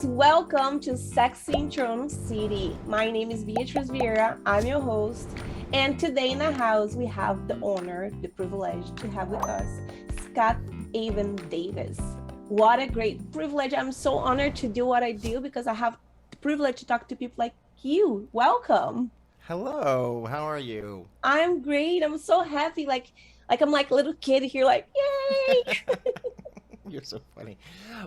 Welcome to Sexy in Toronto City. My name is Beatriz Vieira. I'm your host. And today in the house, we have the honor, the privilege to have with us Scott Avon Davis. What a great privilege. I'm so honored to do what I do because I have the privilege to talk to people like you. Welcome. Hello, how are you? I'm great. I'm so happy. Like I'm like a little kid here, like, yay! You're so funny.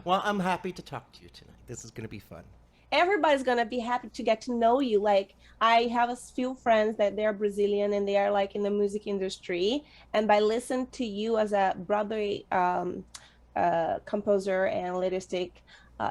Well, I'm happy to talk to you tonight. This is going to be fun. Everybody's gonna be happy to get to know you. Like I have a few friends that they're Brazilian and they are like in the music industry, and by listening to you as a Broadway composer and lyricist,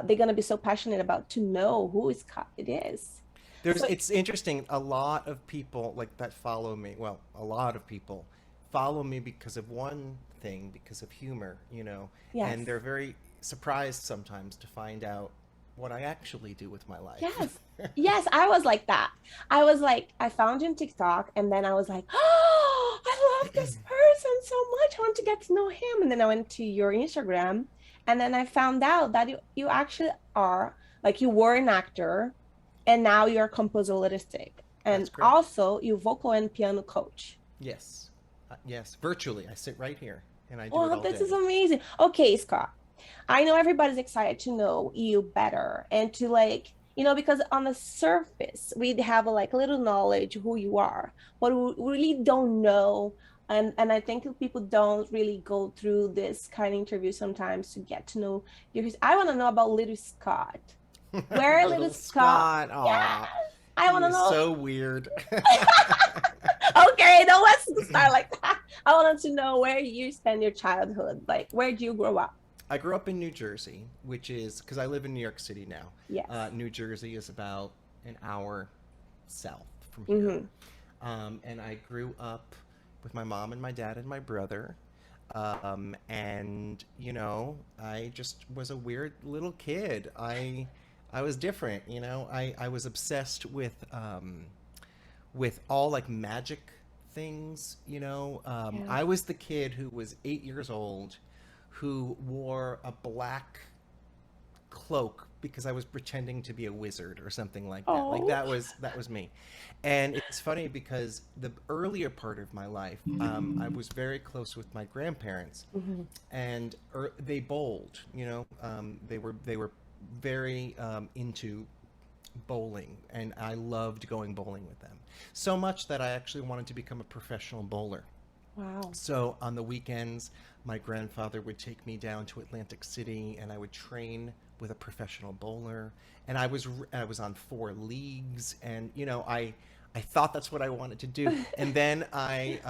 they're gonna be so passionate about to know who is it is. So It's interesting. A lot of people like that follow me. Well, a lot of people follow me because of one thing, because of humor, and yes, they're very surprised sometimes to find out what I actually do with my life. yes, yes. I was like that. I was like, I found you on TikTok, and then I was like, oh, I love this person so much. I want to get to know him. And then I went to your Instagram, and then I found out that you actually are like you were an actor, and now you're a composer lyricist, and That's correct. also you vocal and piano coach. Yes. Yes, virtually. I sit right here and I do it Well, all this is day. amazing. Okay, Scott. I know everybody's excited to know you better and to like, because on the surface we have a like little knowledge who you are, but we really don't know. And I think people don't really go through this kind of interview sometimes to get to know you. I want to know about little Scott. Where little Little Scott? Scott. Yeah, Aw, I he want to is know. so weird. Okay, no, let's start like that. I wanted to know where you spend your childhood. Like, where did you grow up? I grew up in New Jersey, which is because I live in New York City now. Yes. New Jersey is about an hour south from here. Mm-hmm. And I grew up with my mom and my dad and my brother. And I just was a weird little kid. I was different. I was obsessed with all like magic things. Yeah. I was the kid who was 8 years old who wore a black cloak because I was pretending to be a wizard or something like that. Like Oh. that was me. And it's funny because the earlier part of my life, I was very close with my grandparents, Mm-hmm. and they bowled. They were very into bowling, and I loved going bowling with them. So much that I actually wanted to become a professional bowler. Wow. So on the weekends, my grandfather would take me down to Atlantic City, and I would train with a professional bowler. And I was on 4 leagues, and I thought that's what I wanted to do. And then I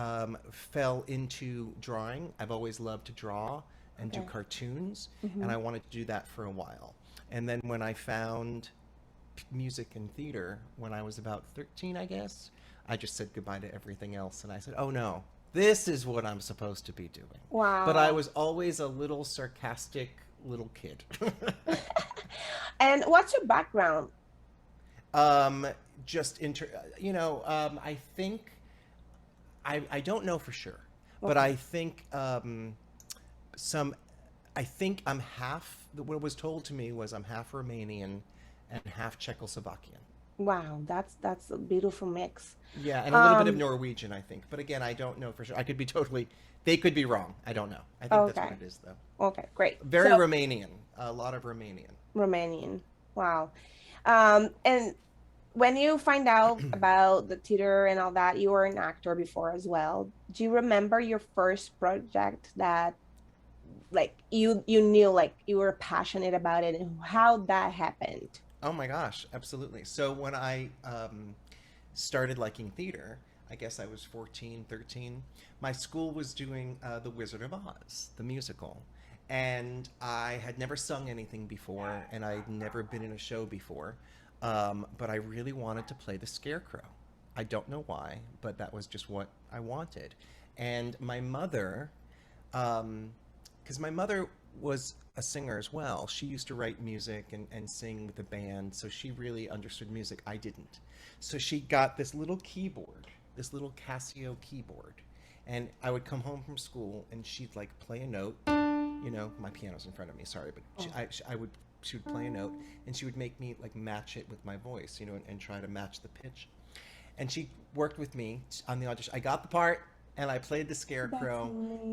fell into drawing. I've always loved to draw and do Okay. cartoons, and Mm-hmm. I wanted to do that for a while. And then when I found music and theater when I was about 13, I guess. I just said goodbye to everything else and I said, oh no, this is what I'm supposed to be doing. But I Wow. was always a little sarcastic little kid. And what's your background? um, just I think I don't know for sure, but Okay. some I think I'm half. What was told to me was I'm half Romanian and half Czechoslovakian. Wow, that's a beautiful mix. Yeah, and a little bit of Um, Norwegian, I think. But again, I don't know for sure. I could be totally. They could be wrong. I don't know. I think that's what okay. it is, though. Okay, great. Very So Romanian. A lot of Romanian. Romanian. Wow. And when you find out about the theater and all that, you were an actor before as well. Do you remember your first project that like you knew like you were passionate about it and how that happened? Oh my gosh, absolutely. So when I started liking theater, I guess I was 14, 13. My school was doing The Wizard of Oz, the musical. And I had never sung anything before, and I'd never been in a show before. But I really wanted to play the Scarecrow. I don't know why, but that was just what I wanted. And my mother, because my mother was a singer as well. She used to write music and sing with the band, so she really understood music. I didn't. So she got this little keyboard, this little Casio keyboard, and I would come home from school and she'd like play a note. My piano's in front of me. Sorry, but Oh, I would she would play a note, and she would make me like match it with my voice, you know, and try to match the pitch. And she worked with me on the audition. I got the part, and I played the That's scarecrow,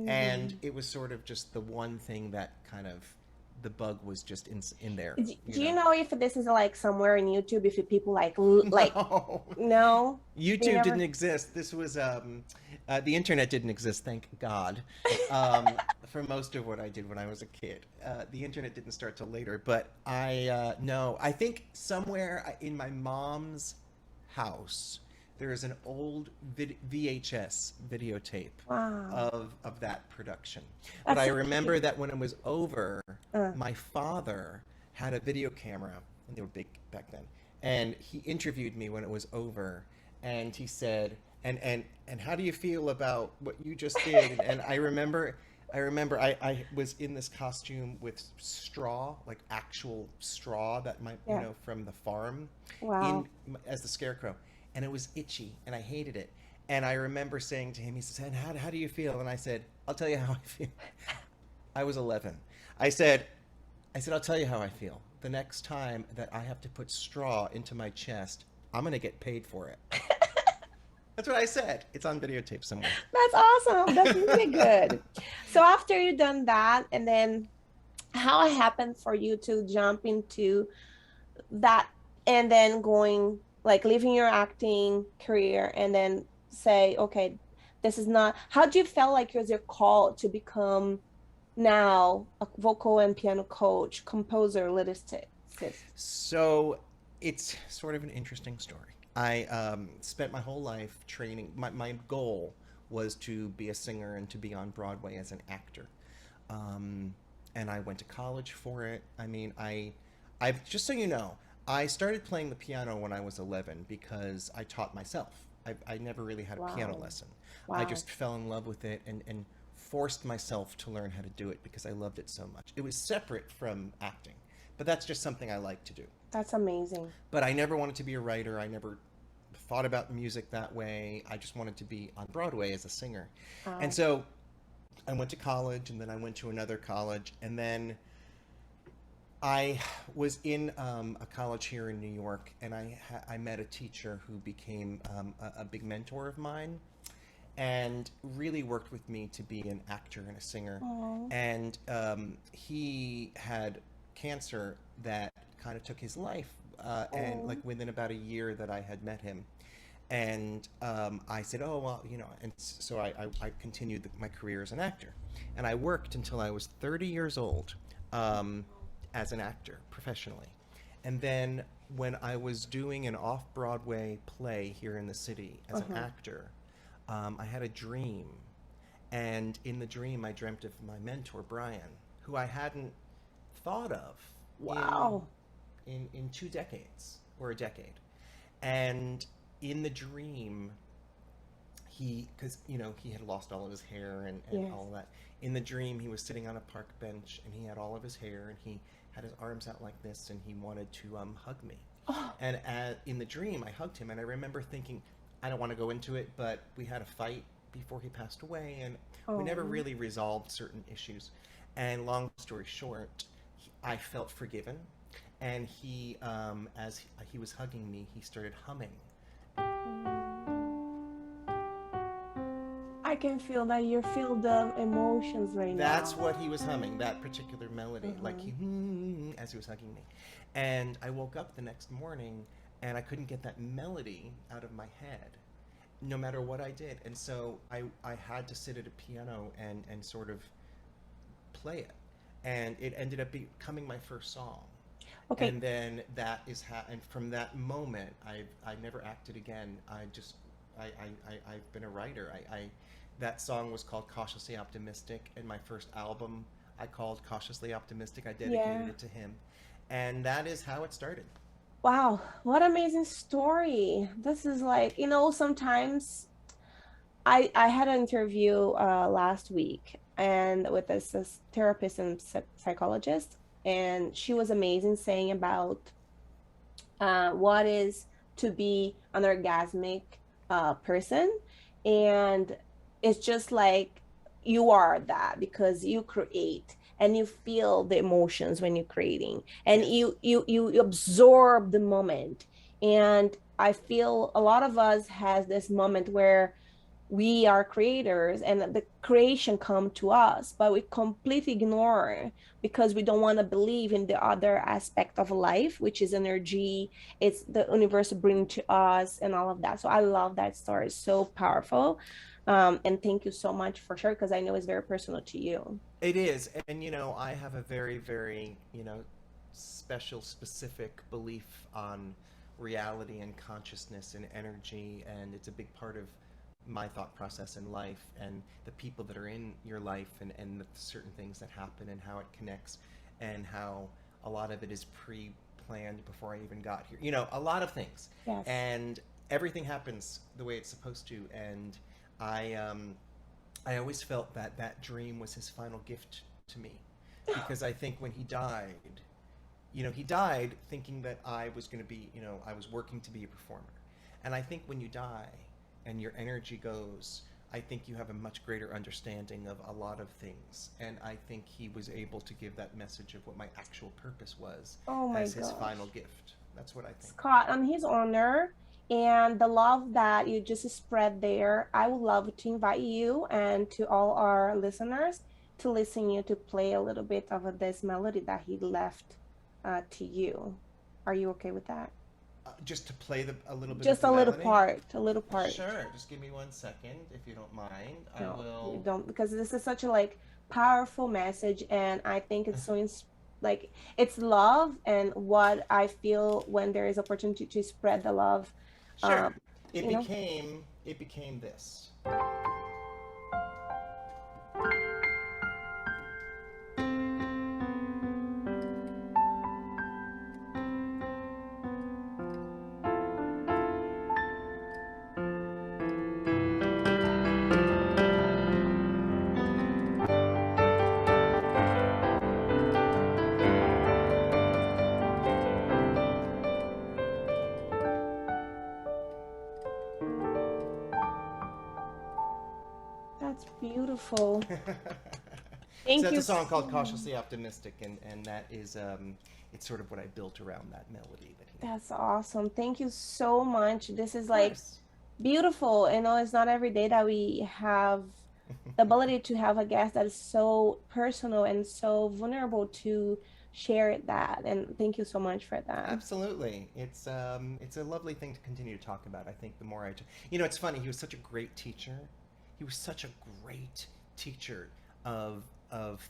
and amazing. it was sort of just the one thing that kind of the bug was just in there, you Do you know. know if this is like somewhere in YouTube, if people like like No, no, you YouTube didn't never. exist. This was the internet didn't exist, thank God. For most of what I did when I was a kid, the internet didn't start till later. But I no, I think somewhere in my mom's house there is an old VHS videotape Wow, of that production. But that's I so remember cute. that when it was over, Uh, my father had a video camera, and they were big back then, and he interviewed me when it was over, and he said, and how do you feel about what you just did? And I was in this costume with straw, like actual straw that might, you yeah. know, from the farm, in Wow. as the scarecrow, and it was itchy, and I hated it. And I remember saying to him, he said, how do you feel? And I said, I'll tell you how I feel. I was 11. I said, I'll tell you how I feel. The next time that I have to put straw into my chest, I'm going to get paid for it. That's what I said. It's on videotape somewhere. That's awesome. That's really good. So after you done that, and then how it happened for you to jump into that and then going like leaving your acting career and then say, okay, this is not, how do you feel like it was your call to become now a vocal and piano coach, composer, lyricist? So it's sort of an interesting story. I spent my whole life training. My goal was to be a singer and to be on Broadway as an actor. Um, and I went to college for it. I mean, I've just so you know, I started playing the piano when I was 11 because I taught myself. I never really had a piano Wow. lesson. I Wow. just fell in love with it and forced myself to learn how to do it because I loved it so much. It was separate from acting, but that's just something I like to do. That's amazing. But I never wanted to be a writer. I never thought about music that way. I just wanted to be on Broadway as a singer. And Wow. so I went to college, and then I went to another college, and then I was in a college here in New York, and I met a teacher who became a big mentor of mine, and really worked with me to be an actor and a singer. Oh. And he had cancer that kind of took his life, and like Oh. within about a year that I had met him. And I said, oh, well, you know, and so I continued my career as an actor. And I worked until I was 30 years old um, as an actor professionally. And then when I was doing an off Broadway play here in the city as an Uh-huh. actor, I had a dream. And in the dream, I dreamt of my mentor, Brian, who I hadn't thought of in, Wow. in 2 decades or a decade. And in the dream, because you know he had lost all of his hair and Yes. all of that. In the dream, he was sitting on a park bench and he had all of his hair and he had his arms out like this and he wanted to hug me. Oh. And in the dream, I hugged him, and I remember thinking, I don't want to go into it, but we had a fight before he passed away, and we never Oh. really resolved certain issues. And long story short, I felt forgiven, and as he was hugging me, he started humming. I can feel that you feel the emotions right That's now. what he was humming, that particular melody, like Uh-huh. as he was hugging me. And I woke up the next morning and I couldn't get that melody out of my head, no matter what I did. And so I had to sit at a piano and sort of play it. And it ended up becoming my first song. Okay. And then and from that moment, I never acted again. I've been a writer. That song was called Cautiously Optimistic, and my first album I called Cautiously Optimistic. I dedicated Yeah. it to him, and that is how it started. Wow. What amazing story. This is like, sometimes I had an interview last week and with this therapist and psychologist, and she was amazing saying about what is to be an orgasmic person. And it's just like you are that because you create. and you feel the emotions when you're creating, and Yes. you absorb the moment. And I feel a lot of us has this moment where we are creators and the creation come to us, but we completely ignore because we don't want to believe in the other aspect of life, which is energy. It's the universe bring to us and all of that. So I love that story. It's so powerful. And thank you so much for sure, because I know it's very personal to you. It is. And, I have a very, very, special, specific belief on reality and consciousness and energy. And it's a big part of my thought process in life and the people that are in your life and the certain things that happen and how it connects and how a lot of it is pre-planned before I even got here. A lot of things. Yes. And everything happens the way it's supposed to. And I, um, I always felt that that dream was his final gift to me, because I think when he died thinking that I was going to be, I was working to be a performer. And I think when you die and your energy goes, I think you have a much greater understanding of a lot of things. And I think he was able to give that message of what my actual purpose was Oh my as his final gosh. gift. That's what I think. Scott, on his honor and the love that you just spread there, I would love to invite you and to all our listeners to listen you to play a little bit of this melody that he left to you. Are you okay with that? Just to play a little bit of Just the a little melody. part, a little part. Sure, just give me 1 second if you don't mind. I No, you will. don't, because this is such a like powerful message, and I think it's so like it's love, and what I feel when there is opportunity to spread the love, Sure. um, It you know. became it became this. That's beautiful. So Thank that's you a song so called much. "Cautiously Optimistic," and that is it's sort of what I built around that melody that he. That's awesome. Thank you so much. This is Of like course. beautiful. You know, it's not every day that we have the ability to have a guest that is so personal and so vulnerable to share that. And thank you so much for that. Absolutely, it's a lovely thing to continue to talk about. I think the more it's funny. He was such a great teacher. He was such a great teacher of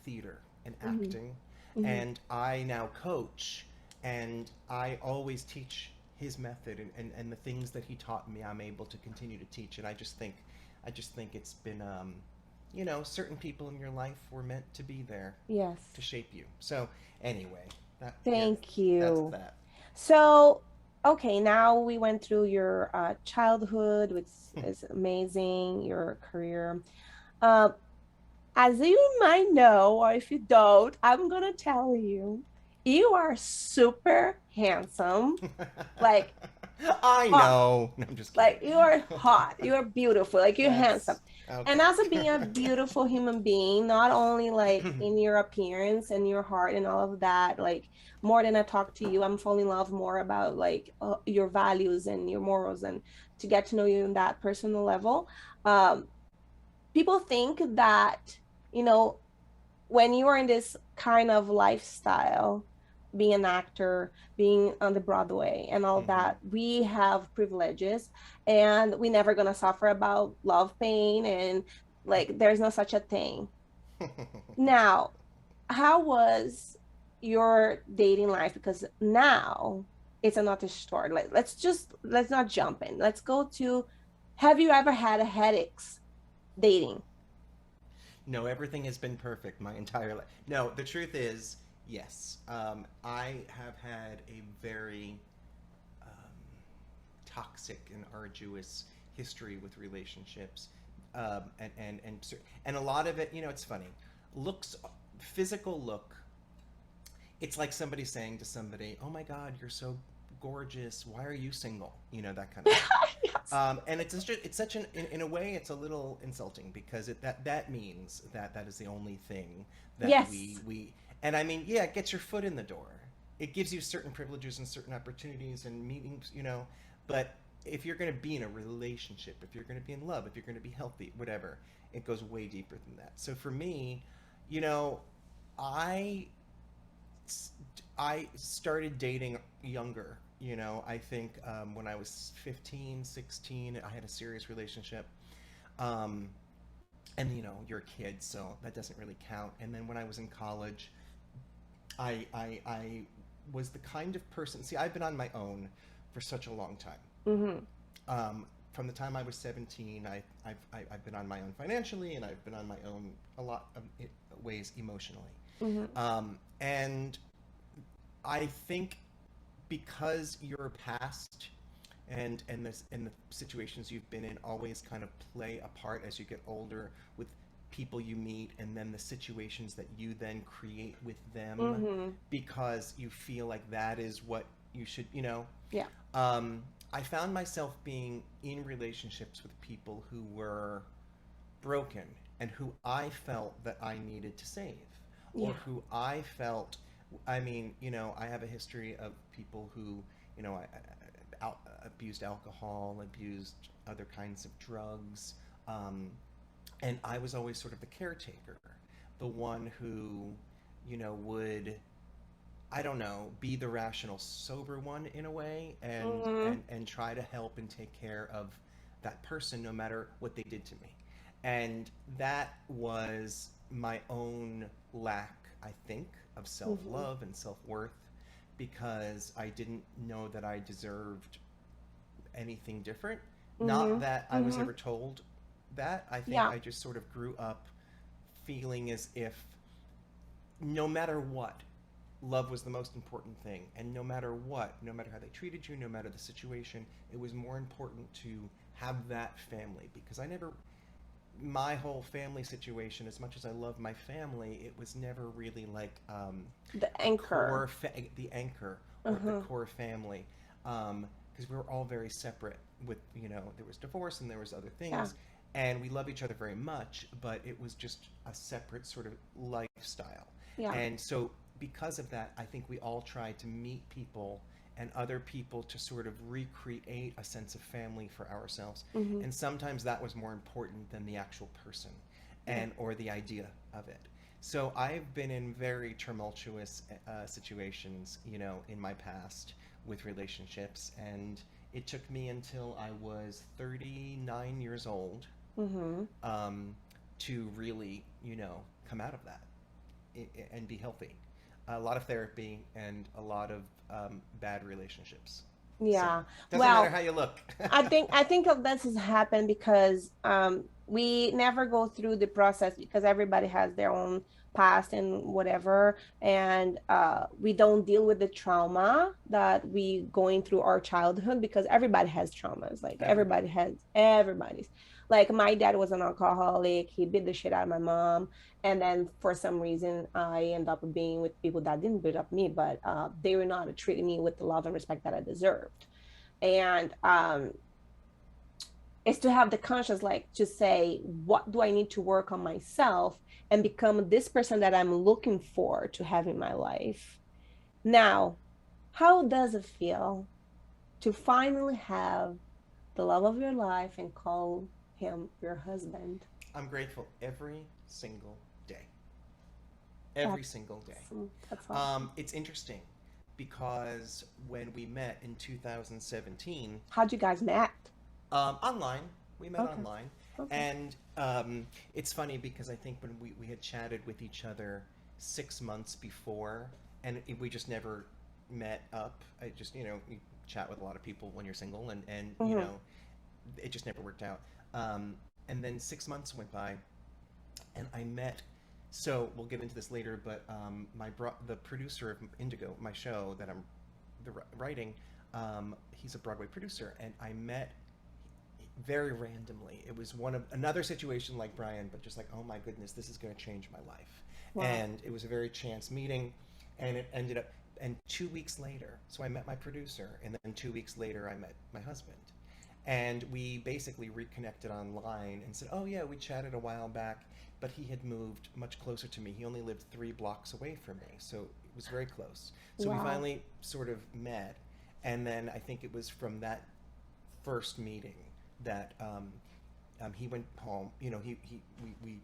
theater and Hmm. acting, Hmm. and I now coach, and I always teach his method and the things that he taught me. I'm able to continue to teach, and I just think it's been certain people in your life were meant to be there to Yes. shape you. So anyway, that yes, Thank that's you. that. So, okay, now we went through your childhood, which is amazing, your career. Uh, as you might know, or if you don't, I'm gonna tell you, you are super handsome, like I hot. know. No, I'm just kidding. Like you are hot, you are beautiful, like you're handsome. That's And okay. also being a beautiful human being, not only like in your appearance and your heart and all of that, like more than I talk to you, I'm falling in love more about like your values and your morals, and to get to know you in that personal level. Um, People think that, you know, when you are in this kind of lifestyle, being an actor, being on the Broadway and all Hmm. that, we have privileges and we never gonna suffer about love pain, and like there's no such a thing. Now, how was your dating life? Because now it's another story. Like let's not jump in. Let's go to, have you ever had a headaches dating? No, everything has been perfect my entire life. No, the truth is, yes. I have had a very toxic and arduous history with relationships, and a lot of it. It's funny. Looks, physical look. It's like somebody saying to somebody, "Oh my God, you're so gorgeous. Why are you single? You know, that kind of thing. Yes. And it's such an in a way it's a little insulting because that means that is the only thing that Yes. we and I mean, yeah, it gets your foot in the door. It gives you certain privileges and certain opportunities and meetings, you know, but if you're going to be in a relationship, if you're going to be in love, if you're going to be healthy, whatever, it goes way deeper than that. So for me, you know, I I started dating younger. You know, I think when I was 15, 16, I had a serious relationship. Um, and, you know, you're a kid, so that doesn't really count. And then when I was in college, I was the kind of person, see, I've been on my own for such a long time. Mm-hmm. From the time I was 17, I've been on my own financially, and I've been on my own a lot of ways emotionally. Mm-hmm. And I think because your past and the situations you've been in always kind of play a part as you get older with people you meet and then the situations that you then create with them Mm-hmm. because you feel like that is what you should, you know. Yeah. I found myself being in relationships with people who were broken and who I felt that I needed to save, or Yeah. who I felt. I mean, you know, I have a history of people who, you know, abused alcohol, abused other kinds of drugs, um, and I was always sort of the caretaker, the one who, you know, would, I don't know, be the rational, sober one in a way, Mm-hmm. and try to help and take care of that person no matter what they did to me. And that was my own lack, I think, of Mm-hmm. self-love and self-worth because I didn't know that I deserved anything different. Not Mm-hmm. that I was Mm-hmm. ever told that. I think Yeah. I just sort of grew up feeling as if no matter what, love was the most important thing. And no matter what, no matter how they treated you, no matter the situation, it was more important to have that family because I never, my whole family situation, as much as I love my family, it was never really like The a core, anchor. the anchor or the Uh-huh. core family. Because we were all very separate with, you know, there was divorce and there was other Yeah. things. And we love each other very much, but it was just a separate sort of lifestyle. Yeah. And so, because of that, I think we all tried to meet people and other people to sort of recreate a sense of family for ourselves. Mm-hmm. And sometimes that was more important than the actual person Yeah. and or the idea of it. So I've been in very tumultuous situations, you know, in my past with relationships, and it took me until I was 39 years old Mm-hmm. um, to really, you know, come out of that and be healthy. A lot of therapy and a lot of bad relationships. So Yeah. doesn't matter Well, how you look. I think of this has happened because we never go through the process because everybody has their own past and whatever, and we don't deal with the trauma that we going through our childhood because everybody has traumas. Like everybody Everybody. has everybody's. Like my dad was an alcoholic. He beat the shit out of my mom, and then for some reason I end up being with people that didn't beat up me, but they were not treating me with the love and respect that I deserved. And is to have the conscience, like to say what do I need to work on myself and become this person that I'm looking for to have in my life. Now, how does it feel to finally have the love of your life and call him your husband? I'm grateful every single day. Every That's single day. that's awesome. It's interesting because when we met in 2017, How'd you guys met? online, we met Okay. online, Okay. and it's funny because I think when we had chatted with each other 6 months before, and we just never met up. I just, you know, you chat with a lot of people when you're single, and you Mm-hmm. know, it just never worked out. And then 6 months went by, and I met. So we'll get into this later, but the producer of Indigo, my show that I'm writing, he's a Broadway producer, and I met very randomly. It was one of another situation like Brian, but just like, oh my goodness, this is going to change my life. Wow. And it was a very chance meeting, and it ended up. And 2 weeks later, so I met my producer, and then 2 weeks later, I met my husband. And we basically reconnected online and said, oh, yeah, we chatted a while back, but he had moved much closer to me. He only lived 3 blocks away from me, so it was very close. So we Wow. finally sort of met. And then I think it was from that first meeting that he went home. You know, we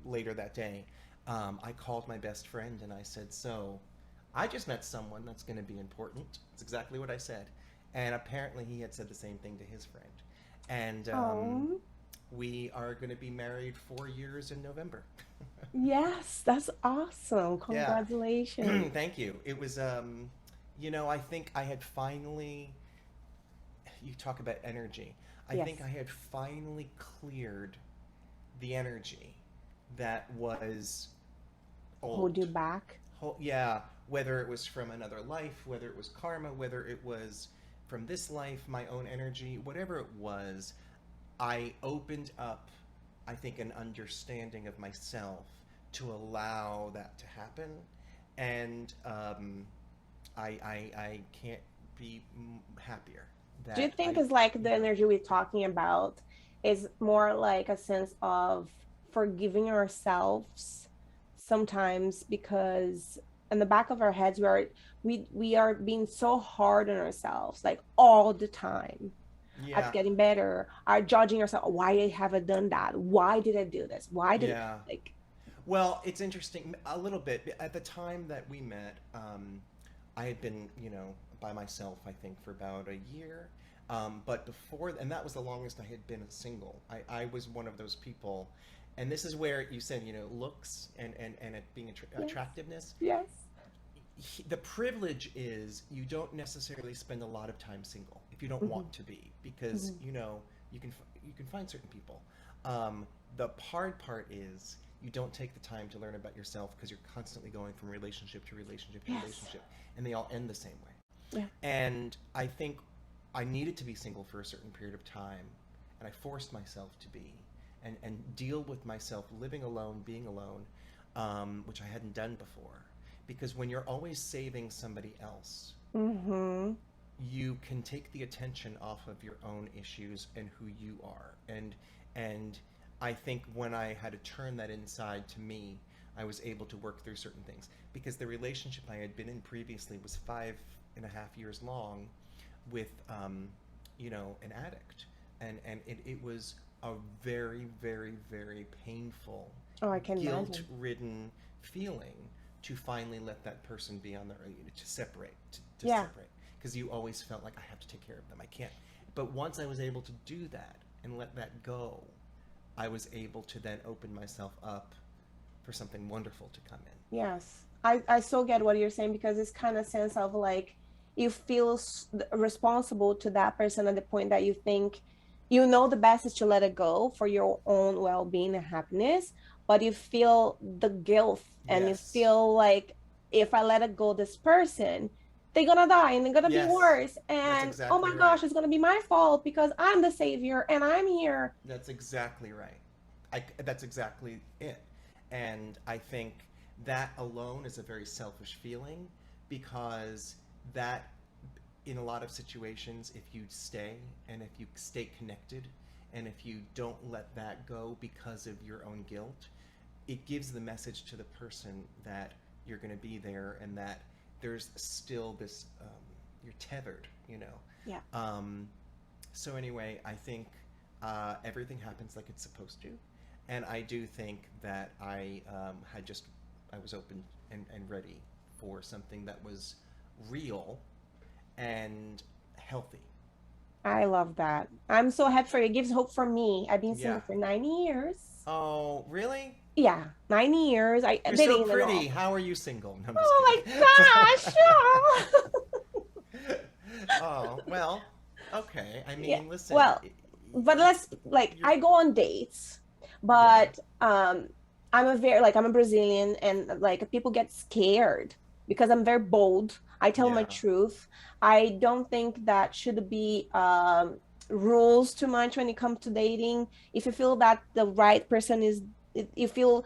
later that day, I called my best friend and I said, so I just met someone that's going to be important. It's exactly what I said. And apparently he had said the same thing to his friend. And Oh, we are going to be married 4 years in November. yes, that's awesome. Yeah. Congratulations. Thank you. It was, I think I had finally, you talk about energy. I think Yes. I had finally cleared the energy that was Hold you old. back. Yeah, whether it was from another life, whether it was karma, whether it was from this life, my own energy, whatever it was, I opened up, I think, an understanding of myself to allow that to happen. And I can't be happier Do you that think I, it's like the yeah. energy we're talking about is more like a sense of forgiving ourselves sometimes because in the back of our heads we are being so hard on ourselves like all the time at Yeah, getting better, are judging ourselves. Why I haven't done that? Why did I do this? Why did yeah. like Well, it's interesting a little bit. At the time that we met, I had been, by myself, I think, for about a year. But before, and that was the longest I had been single. I was one of those people, and this is where you said, looks and it being yes, attractiveness. yes. The privilege is you don't necessarily spend a lot of time single if you don't Hmm. want to be, because Hmm. you can find certain people. The hard part is you don't take the time to learn about yourself because you're constantly going from relationship to relationship to Yes. relationship, and they all end the same way. Yeah. And I think I needed to be single for a certain period of time, and I forced myself to be, and deal with myself living alone, being alone, which I hadn't done before. Because when you're always saving somebody else, Hmm. you can take the attention off of your own issues and who you are. And I think when I had to turn that inside to me, I was able to work through certain things because the relationship I had been in previously was 5.5 years long with an addict, and it was a very, very, very painful, Oh, I can guilt imagine. ridden feeling to finally let that person be on their own, to separate, to Yeah. separate, because you always felt like I have to take care of them. I can't. But once I was able to do that and let that go, I was able to then open myself up for something wonderful to come in. Yes, I so get what you're saying because it's kind of sense of like you feel responsible to that person at the point that you think you know the best is to let it go for your own well-being and happiness, but you feel the guilt and you Yes. feel like if I let it go, this person, they're gonna die and they're gonna be Yes. worse. That's And oh exactly my right. gosh, it's gonna be my fault because I'm the savior and I'm here. That's exactly right. That's exactly it. And I think that alone is a very selfish feeling because that, in a lot of situations, if you stay and if you stay connected and if you don't let that go because of your own guilt, it gives the message to the person that you're going to be there and that there's still this, you're tethered, Yeah. So anyway, I think everything happens like it's supposed to, and I do think that I was open and ready for something that was real and healthy. I love that. I'm so happy for you. It gives hope for me. I've been Yeah. single for 9 years. Oh, really? Yeah, 9 years. I You're so dating and pretty. all. How are you single? No, I'm just kidding. Oh my gosh. Oh. Oh, well, okay. I Yeah. mean, listen, Well, but it's let's like you're I go on dates, yeah. but I'm a Brazilian and like people get scared because I'm very bold. I tell my Yeah. truth. I don't think that should be rules too much when it comes to dating. If you feel that the right person is, if you feel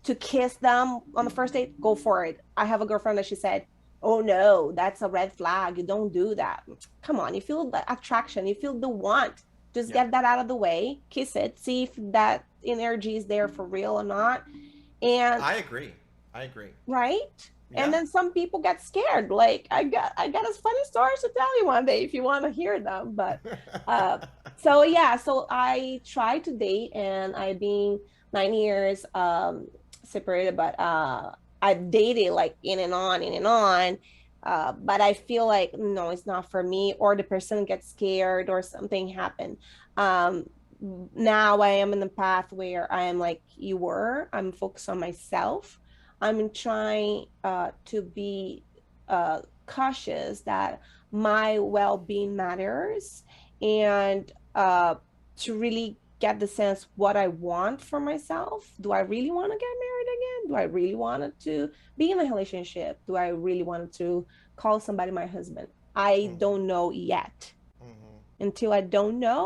to kiss them on the first date, go for it. I have a girlfriend that she said, oh no, that's a red flag. You don't do that. Come on, you feel the attraction, you feel the want. Just Yeah, get that out of the way, kiss it, see if that energy is there for real or not. And I agree. I agree. right? And Yeah. then some people get scared. Like I got a funny stories to tell you one day if you want to hear them. But uh so yeah, so I tried to date and I've been 9 years separated, but I've dated like in and on. But I feel like no, it's not for me, or the person gets scared or something happened. Um Now I am in the path where I am like you were. I'm focused on myself. I'm trying to be cautious that my well-being matters, and to really get the sense what I want for myself. Do I really want to get married again? Do I really want to be in a relationship? Do I really want to call somebody my husband? I Hmm. don't know yet. Hmm. Until I don't know,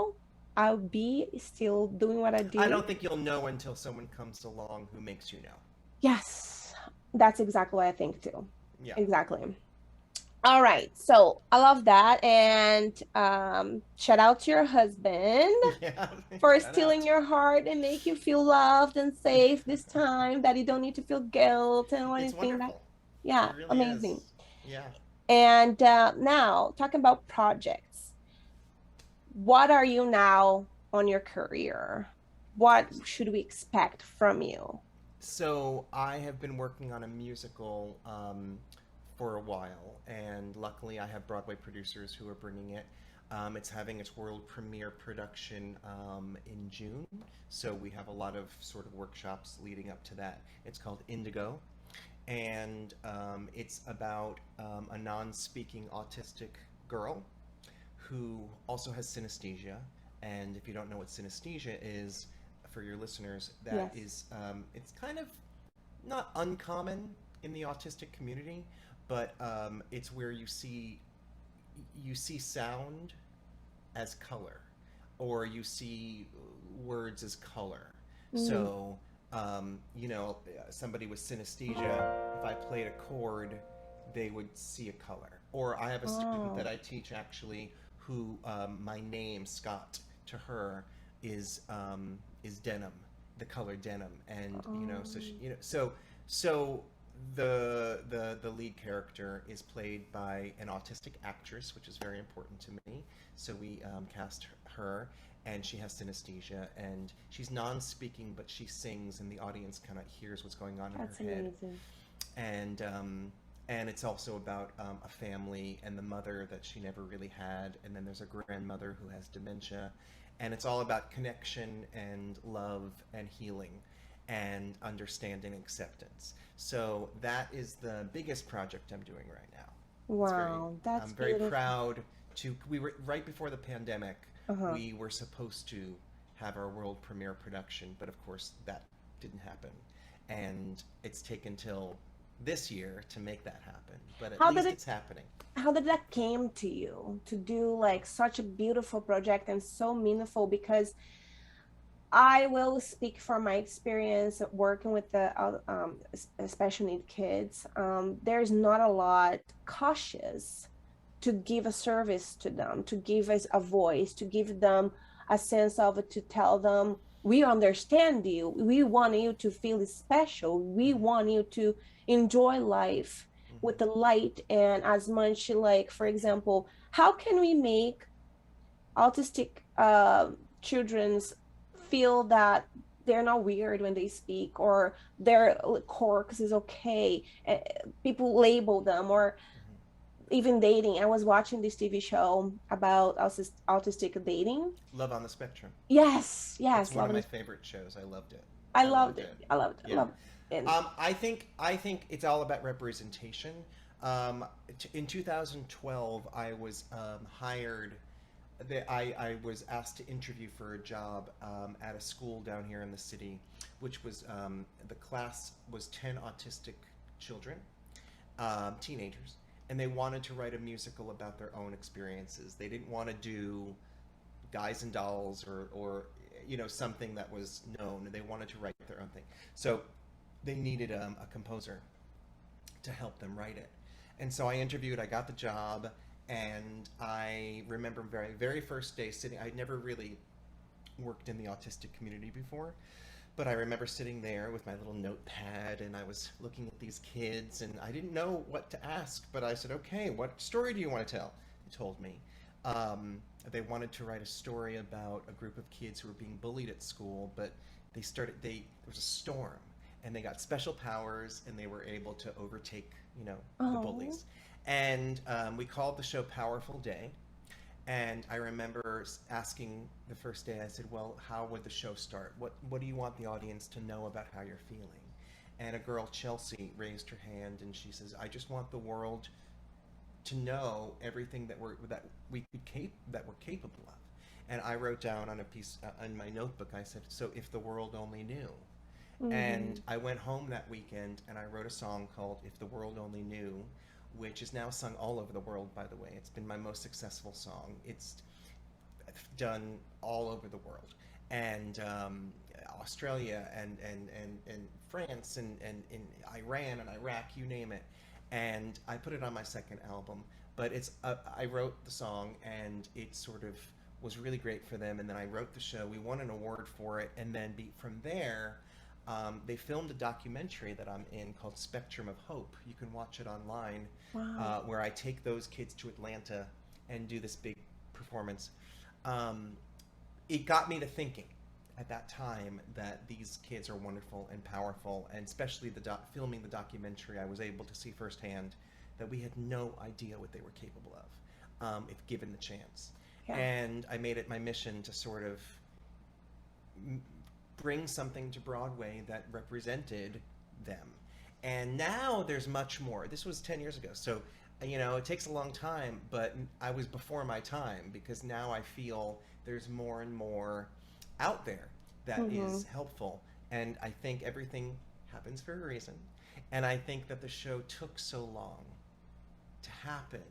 I'll be still doing what I I do. don't think you'll know until someone comes along who makes you know. Yes, that's exactly what I think too. Yeah. Exactly. All right. So I love that. And shout out to your husband Yeah. for Shout stealing out. your heart and make you feel loved and safe this time, that you don't need to feel guilt and It's anything that, wonderful. yeah, It really amazing. is. Yeah. And now talking about projects, what are you now on your career? What should we expect from you? So I have been working on a musical for a while, and luckily I have Broadway producers who are bringing it. It's having its world premiere production in June, so we have a lot of sort of workshops leading up to that. It's called Indigo, and it's about a non-speaking autistic girl who also has synesthesia. And if you don't know what synesthesia is, for your listeners, that Yes. is it's kind of not uncommon in the autistic community, but it's where you see sound as color, or you see words as color. Mm. So, somebody with synesthesia, if I played a chord, they would see a color. Or I have a student that Oh. I teach actually who my name, Scott, to her is denim, the color denim, and so she, Um, so the lead character is played by an autistic actress, which is very important to me. So we cast her, and she has synesthesia, and she's non-speaking, but she sings, and the audience kind of hears what's going on in her that's head. amazing. And and it's also about a family and the mother that she never really had, and then there's a grandmother who has dementia, and it's all about connection and love and healing and understanding and acceptance. So that is the biggest project I'm doing right now. It's very Wow, that's I'm very beautiful. proud to we were right before the pandemic. Uh-huh. We were supposed to have our world premiere production, but of course that didn't happen. And it's taken till this year to make that happen, but at How did least it it's happening. how did that came to you to do like such a beautiful project and so meaningful? Because I will speak from my experience working with the special need kids. There's not a lot cautious to give a service to them, to give us a voice, to give them a sense of it, to tell them, we understand you. We want you to feel special. We Mm-hmm. want you to enjoy life Mm-hmm. with the light and as much like, for example, how can we make autistic children's feel that they're not weird when they speak, or their quirks is okay. People label them, or Mm-hmm. even dating. I was watching this TV show about autistic dating. Love on the Spectrum. Yes, It's yes, one love of my it. favorite shows. I loved it. I I loved loved it. it. I loved it. I Yeah. loved it. And I think it's all about representation. In 2012, I was hired. I was asked to interview for a job at a school down here in the city, which was the class was 10 autistic children, teenagers, and they wanted to write a musical about their own experiences. They didn't want to do Guys and Dolls or something that was known. They wanted to write their own thing. So they needed a composer to help them write it. And so I interviewed, I got the job, and I remember very, very first day sitting, I'd never really worked in the autistic community before, but I remember sitting there with my little notepad and I was looking at these kids and I didn't know what to ask, but I said, okay, what story do you want to tell? They told me. They wanted to write a story about a group of kids who were being bullied at school, but there was a storm and they got special powers and they were able to overtake, the Oh. bullies. And we called the show Powerful Day. And I remember asking the first day, I said, well, how would the show start? What do you want the audience to know about how you're feeling? And a girl, Chelsea, raised her hand and she says, I just want the world to know everything that we're capable of. And I wrote down on a piece in my notebook, I said, so if the world only knew. And Mhm. I went home that weekend and I wrote a song called If the World Only Knew, which is now sung all over the world, by the way. It's been my most successful song. It's done all over the world. And Australia and France and Iran and Iraq, you name it. And I put it on my second album. But I wrote the song and it sort of was really great for them. And then I wrote the show. We won an award for it. And then from there, they filmed a documentary that I'm in called Spectrum of Hope. You can watch it online, Wow. where I take those kids to Atlanta and do this big performance. Um, it got me to thinking at that time that these kids are wonderful and powerful, and especially filming the documentary, I was able to see firsthand that we had no idea what they were capable of, if given the chance. Yeah. And I made it my mission to sort of bring something to Broadway that represented them. And now there's much more. This was 10 years ago. So, it takes a long time, but I was before my time because now I feel there's more and more out there that Mhm. is helpful. And I think everything happens for a reason. And I think that the show took so long to happen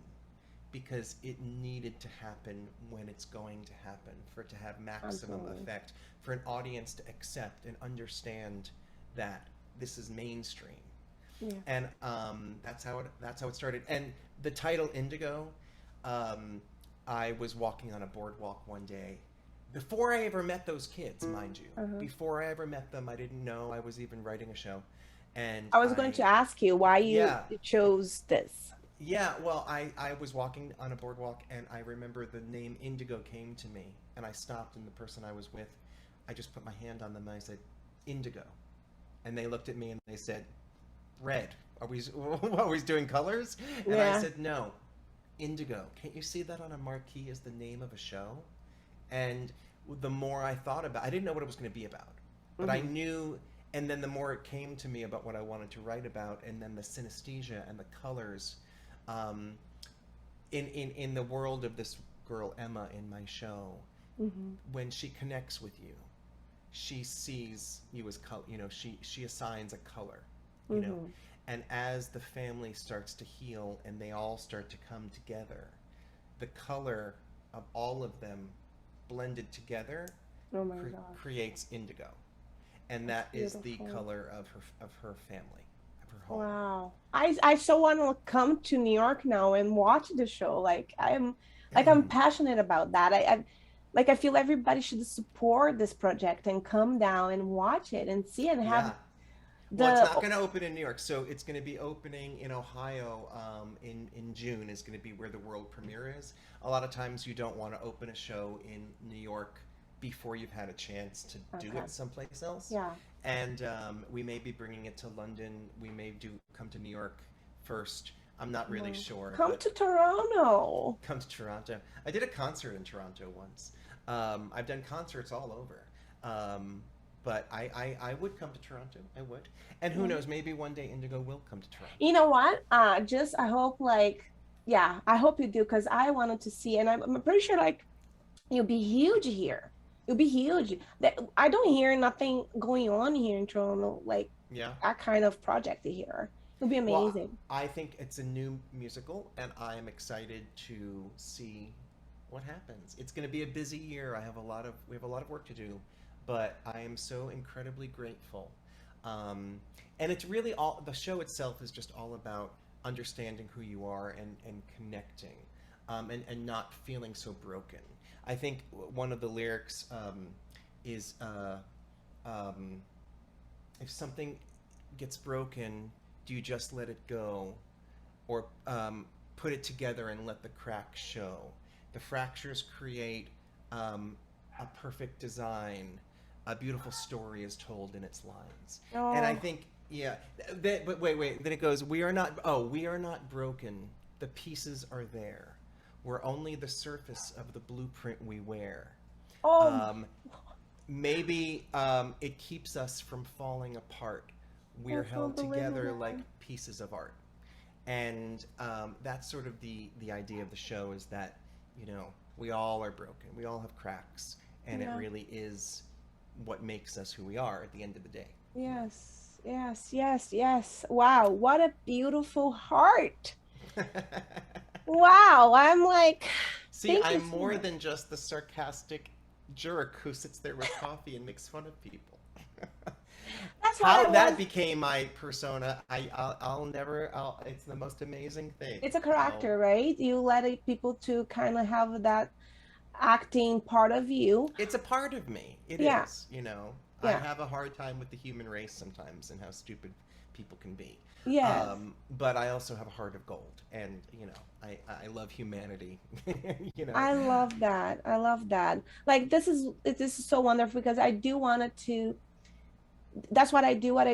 because it needed to happen when it's going to happen for it to have maximum Absolutely. effect, for an audience to accept and understand that this is mainstream. Yeah. And that's how it started. And the title Indigo, um, I was walking on a boardwalk one day before I ever met those kids, mind you. Uh-huh. Before I ever met them, I didn't know I was even writing a show. And I was going to ask you why you yeah, chose this. yeah, well, I was walking on a boardwalk and I remember the name Indigo came to me and I stopped and the person I was with, I just put my hand on them and I said, Indigo. And they looked at me and they said, red. Are we, are we doing colors? And I Yeah. said, no, Indigo. Can't you see that on a marquee as the name of a show? And the more I thought about, I didn't know what it was going to be about, but I Hmm. knew. And then the more it came to me about what I wanted to write about, and then the synesthesia and the colors, um, in the world of this girl Emma in my show, Hmm. when she connects with you, she sees you as color. She assigns a color. You know, Hmm. and as the family starts to heal and they all start to come together, the color of all of them blended together Oh my gosh, creates indigo, and that's that is the beautiful. color of her family, of her home. Wow. I so want to come to New York now and watch the show. I'm passionate about that. I feel everybody should support this project and come down and watch it and see and have Yeah. Well, it's the not going to open in New York, so it's going to be opening in Ohio, in June is going to be where the world premiere is. A lot of times you don't want to open a show in New York before you've had a chance to do okay. it someplace else. Yeah. And we may be bringing it to London. We may come to New York first. I'm not really Wow. sure, Come but to Toronto. come to Toronto. I did a concert in Toronto once. I've done concerts all over. But I would come to Toronto. I would. And who Yeah. knows, maybe one day Indigo will come to Toronto. You know what? Just I hope yeah, I hope you do because I wanted to see, and I'm pretty sure you'll be huge here. You'll be huge. That I don't hear nothing going on here in Toronto, like Yeah. that kind of project here. It'll be Well, amazing. I think it's a new musical, and I am excited to see what happens. It's going to be a busy year. We have a lot of work to do, but I am so incredibly grateful. Um, and it's really all the show itself is just all about understanding who you are and connecting, and not feeling so broken. I think one of the lyrics is um, if something gets broken, do you just let it go, or put it together and let the cracks show? The fractures create um, a perfect design. A beautiful story is told in its lines. And I Oh, think, yeah, but wait. Then it goes, we are not broken. The pieces are there. We're only the surface of the blueprint we wear. oh, Um, Maybe it keeps us from falling apart. I We're can't held believe together like that. pieces of art. And that's sort of the idea of the show, is that, we all are broken. We all have cracks. And it Yeah. really is what makes us who we are at the end of the day. Yes. Yes. Yes. Yes. Wow. What a beautiful heart. Wow. I'm like, See, thank you I'm so more much. than just the sarcastic jerk who sits there with coffee and makes fun of people. That's what How I that was. became my persona, I'll never. It's the most amazing thing. It's a How character, right? You let people to kind of have that acting part of you. it's a part of me. It Yeah. is. I Yeah. have a hard time with the human race sometimes and how stupid people can be. Yes. But I also have a heart of gold, and I love humanity. you know, I love that. I love that. Like this is so wonderful because I do wanted to that's what I do. I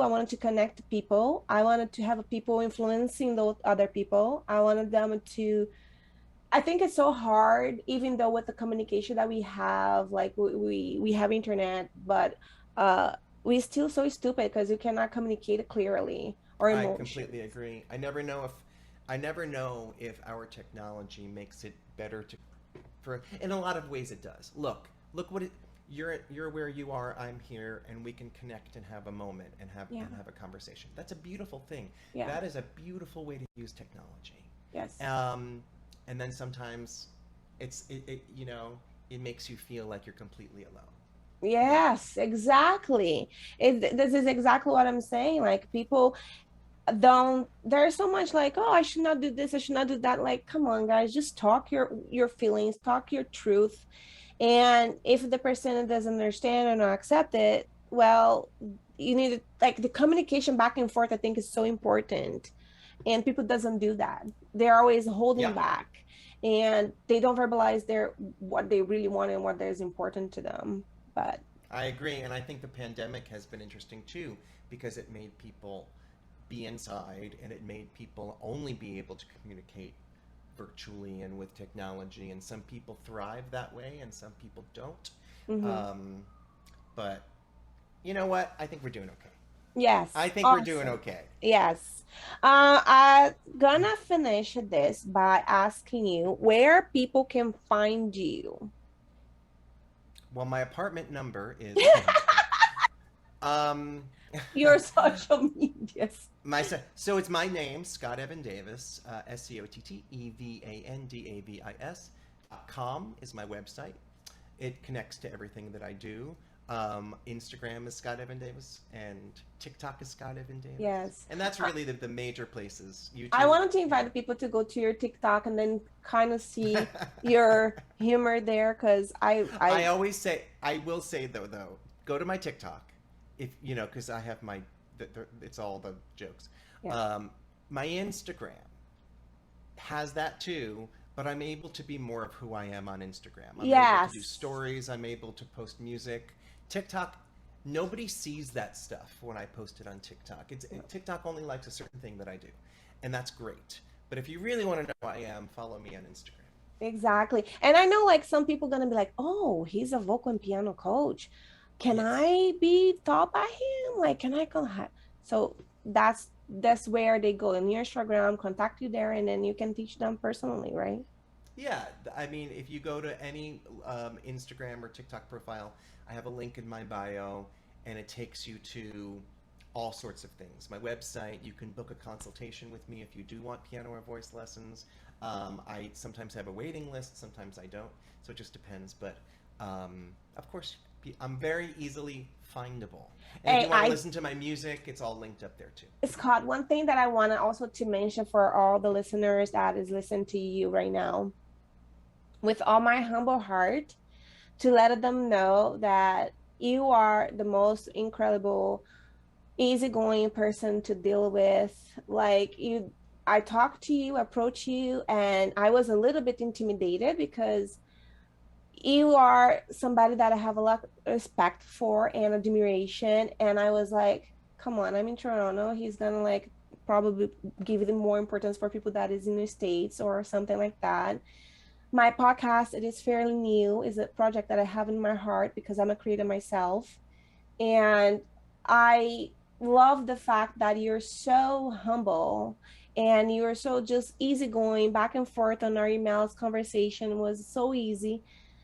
wanted to connect to people. I wanted to have people influencing those other people. I wanted them to I think it's so hard, even though with the communication that we have, like we have internet, but uh we still so stupid because you cannot communicate clearly or I completely emotions. agree. I never know if our technology makes it better to for in a lot of ways it does. Look what it you're where you are, I'm here, and we can connect and have a moment and Yeah. have a conversation. That's a beautiful thing. Yeah. That is a beautiful way to use technology. Yes. Um, and then sometimes it makes you feel like you're completely alone. You know. Yes, exactly. This is exactly what I'm saying. Like people don't there's so much like, oh, I should not do this, I should not do that. Like, come on, guys, just talk your feelings, talk your truth. And if the person doesn't understand or not accept it, well, you need to like the communication back and forth, I think is so important. And people doesn't do that. They're always holding Yeah, back and they don't verbalize their what they really want and what is important to them. But I agree, and I think the pandemic has been interesting too because it made people be inside, and it made people only be able to communicate virtually and with technology. And some people thrive that way, and some people don't. mhm. Um, but you know what? I think we're doing okay. Yes, I think we're doing awesome. okay. Yes. I'm gonna finish this by asking you where people can find you. Well, my apartment number is no, I'm just kidding. Um, Your social medias. so it's my name, Scott Evan Davis, ScotTevandavis.com is my website. It connects to everything that I do. Instagram is Scott Evan Davis, and TikTok is Scott Evan Davis, Yes. and that's I, really the major places. I YouTube, wanted to invite people to go to your TikTok and then kind of see your humor there because I I always say, I will say though, go to my TikTok, if because I have it's all the jokes. yeah. Um, my Instagram has that too, but I'm able to be more of who I am on Instagram. I'm able to do Yes. stories. I'm able to post music. TikTok, nobody sees that stuff when I post it on TikTok. TikTok only likes a certain thing that I do, and that's great. But if you really want to know who I am, follow me on Instagram. Exactly. And I know like some people gonna be like, oh, he's a vocal and piano coach. Can Yes. I be taught by him? Like, can I come? So that's where they go in your Instagram, contact you there, and then you can teach them personally, right? Yeah, I mean, if you go to any Instagram or TikTok profile, I have a link in my bio, and it takes you to all sorts of things. My website, you can book a consultation with me if you do want piano or voice lessons. I sometimes have a waiting list, sometimes I don't, so it just depends. But of course, I'm very easily findable. And if Hey, you want to listen to my music, it's all linked up there too. Scott, one thing that I want to also to mention for all the listeners that is listening to you right now, with all my humble heart, to let them know that you are the most incredible, easygoing person to deal with. Like you, I talked to you, approached you, and I was a little bit intimidated because you are somebody that I have a lot of respect for and admiration. And I was like, come on, I'm in Toronto. He's gonna like probably give it more importance for people that is in the States or something like that. My podcast, it is fairly new, is a project that I have in my heart because I'm a creator myself. And I love the fact that you're so humble and you're so just easygoing back and forth on our emails. Conversation was so easy.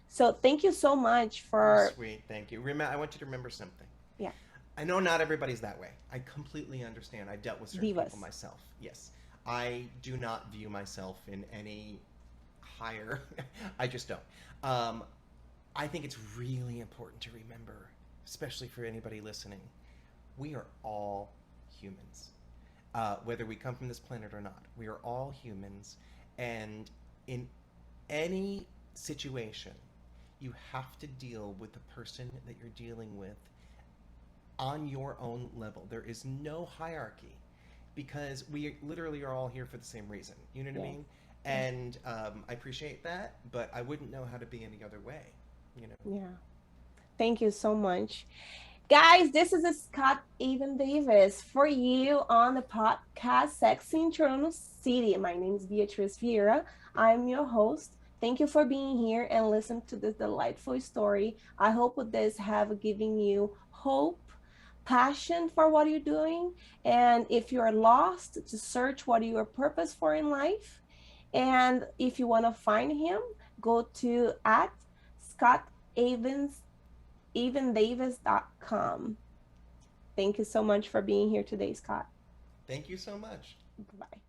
So thank you so much You're for, sweet. Thank you. I want you to remember something. yeah, I know not everybody's that way. I completely understand. I've dealt with certain people divas. myself. Yes. I do not view myself in any higher. I just don't. Um, I think it's really important to remember, especially for anybody listening, we are all humans. Whether we come from this planet or not, we are all humans. And in any situation, you have to deal with the person that you're dealing with on your own level. There is no hierarchy because we literally are all here for the same reason. You know what I Yes. mean? Yes. And I appreciate that, but I wouldn't know how to be any other way. You know. Yeah. Thank you so much. Guys, this is a Scott Even Davis for you on the podcast Sex in Toronto City. My name is Beatriz Vieira. I'm your host. Thank you for being here and listen to this delightful story. I hope with this have given you hope, passion for what you're doing, and if you're lost, to search what your purpose for in life. And if you want to find him, go to at Scott Evans evendavis.com. Thank you so much for being here today, Scott. Thank you so much. Bye.